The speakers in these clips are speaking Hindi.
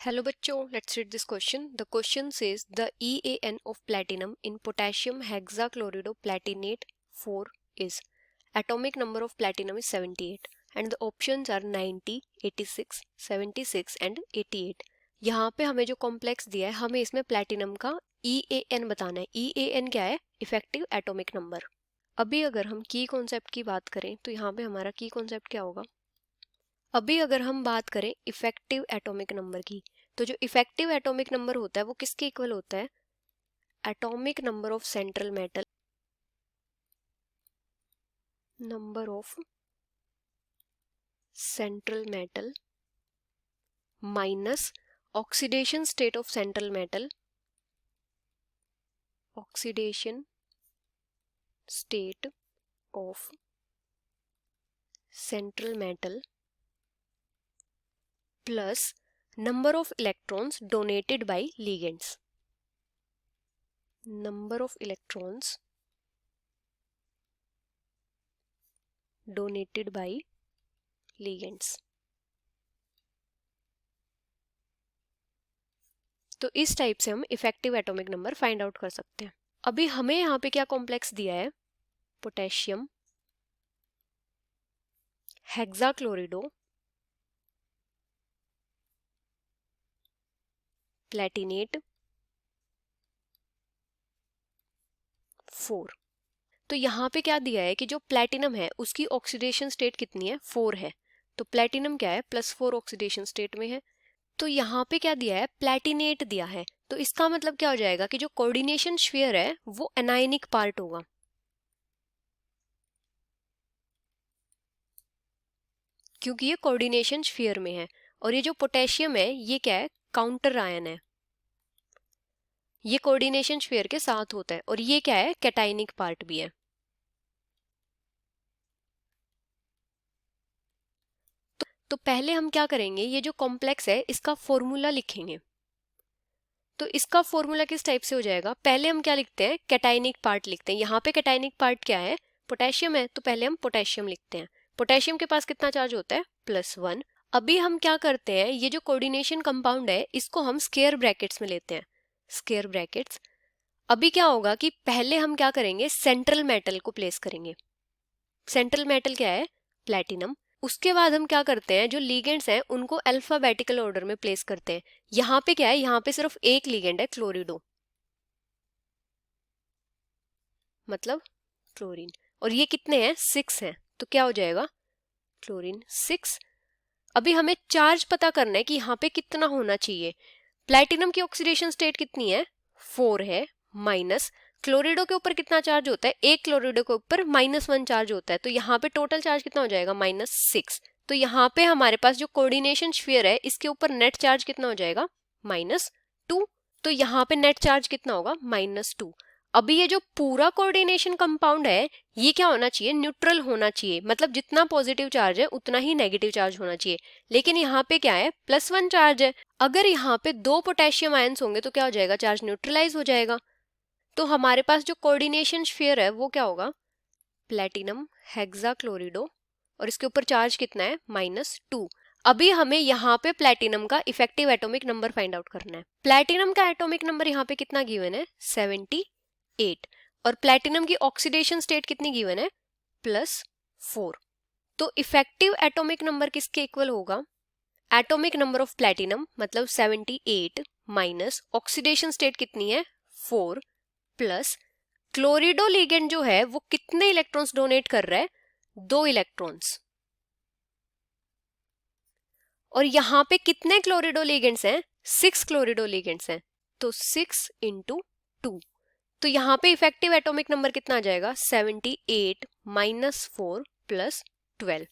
Hello बच्चों, let's read this question. The question says the EAN of platinum in potassium hexachloridoplatinate 4 is atomic number of platinum is 78 and the options are 90, 86, 76 and 88. यहाँ पे हमें जो कॉम्प्लेक्स दिया है हमें इसमें प्लैटिनम का EAN बताना है. EAN क्या है? Effective atomic number. अभी अगर हम की कॉन्सेप्ट की बात करें तो यहाँ पे हमारा की कॉन्सेप्ट क्या होगा? अभी अगर हम बात करें इफेक्टिव एटॉमिक नंबर की, तो जो इफेक्टिव एटॉमिक नंबर होता है वो किसके इक्वल होता है? Atomic number of central metal, number of central metal minus oxidation state of central metal, oxidation state of central metal plus number of electrons donated by ligands. Number of electrons donated by ligands. तो इस टाइप से हम effective atomic number find out कर सकते हैं. अभी हमें यहाँ पे क्या कॉम्प्लेक्स दिया है? पोटेशियम हेक्साक्लोरिडो प्लैटिनेट 4. तो यहाँ पे क्या दिया है कि जो प्लैटिनम है उसकी ऑक्सीडेशन स्टेट कितनी है? 4 है. तो प्लैटिनम क्या है? +4 ऑक्सीडेशन स्टेट में है. तो यहाँ पे क्या दिया है? प्लैटिनेट दिया है. तो इसका मतलब क्या हो जाएगा कि जो कोऑर्डिनेशन स्फीयर है वो एनायनिक पार्ट होगा, क्योंकि ये कोऑर्डिनेशन स्फीयर में है. और ये जो पोटेशियम है ये क्या है? काउंटर आयन है. ये कोऑर्डिनेशन स्फीयर के साथ होता है. और ये क्या है? कैटायनिक पार्ट भी है. तो पहले हम क्या करेंगे, ये जो कॉम्प्लेक्स है इसका फॉर्मूला लिखेंगे. तो इसका फॉर्मूला किस टाइप से हो जाएगा? पहले हम क्या लिखते हैं? कैटायनिक पार्ट लिखते हैं. यहाँ पे कैटायनिक पार्ट क्या है? पोटेशियम है. तो पहले हम पोटेशियम लिखते हैं. पोटेशियम के पास कितना चार्ज होता है? +1. अभी हम क्या करते हैं, ये जो कोऑर्डिनेशन कंपाउंड है इसको हम स्क्वायर ब्रैकेट्स में लेते हैं. Square brackets. अभी क्या होगा कि पहले हम क्या करेंगे? सेंट्रल मेटल को प्लेस करेंगे. सेंट्रल मेटल क्या है? प्लैटिनम. उसके बाद हम क्या करते हैं, जो लीगेंड्स हैं उनको अल्फाबेटिकल ऑर्डर में प्लेस करते हैं. यहाँ पे क्या है? यहाँ पे सिर्फ एक लीगेंड है, क्लोरिडो, मतलब क्लोरीन. और ये कितने हैं? 6 हैं. तो क्या हो जाएगा? क्लोरीन 6. अभी हमें चार्ज पता करना है कि यहाँ पे कितना होना चाहिए. प्लैटिनम की ऑक्सीडेशन स्टेट कितनी है? 4 है. माइनस क्लोरिडो के ऊपर कितना चार्ज होता है? एक क्लोरिडो के ऊपर -1 चार्ज होता है. तो यहाँ पे टोटल चार्ज कितना हो जाएगा? -6. तो यहाँ पे हमारे पास जो कोऑर्डिनेशन स्फीयर है इसके ऊपर नेट चार्ज कितना हो जाएगा? -2. तो यहाँ पे नेट चार्ज कितना होगा? -2. अभी ये जो पूरा कोऑर्डिनेशन कंपाउंड है ये क्या होना चाहिए? न्यूट्रल होना चाहिए. मतलब जितना पॉजिटिव चार्ज है उतना ही नेगेटिव चार्ज होना चाहिए. लेकिन यहाँ पे क्या है? +1 चार्ज है. अगर यहाँ पे 2 पोटेशियम आयंस होंगे तो क्या हो जाएगा? चार्ज न्यूट्रलाइज हो जाएगा. तो हमारे पास जो कोऑर्डिनेशन स्फीयर है वो क्या होगा? प्लैटिनम हेक्साक्लोरिडो और इसके ऊपर चार्ज कितना है? -2. अभी हमें यहाँ पे प्लैटिनम का effective atomic number find out करना है. प्लैटिनम का एटॉमिक नंबर यहाँ पे कितना गिवन है? 78. और प्लैटिनम की ऑक्सीडेशन स्टेट कितनी गिवन है? +4. तो इफेक्टिव एटॉमिक नंबर किसके इक्वल होगा? एटॉमिक नंबर ऑफ प्लैटिनम मतलब 78 माइनस ऑक्सीडेशन स्टेट कितनी है? 4 प्लस क्लोरिडो लिगेंड जो है वो कितने इलेक्ट्रॉन्स डोनेट कर रहा है? 2 इलेक्ट्रॉन्स. और यहाँ पे कितने क्लोरिडो लिगेंड्स हैं? 6 क्लोरिडो लिगेंड्स हैं. तो 6 × 2. तो यहाँ पे इफेक्टिव एटॉमिक नंबर कितना आ जाएगा? 78 minus 4 plus 12.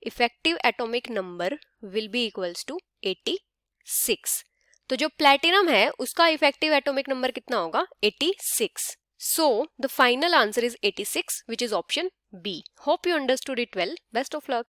Effective atomic number will be equals to 86. तो जो प्लैटिनम है उसका इफेक्टिव एटॉमिक नंबर कितना होगा? 86. So the final answer is 86, which is option B. Hope you understood it well. Best of luck.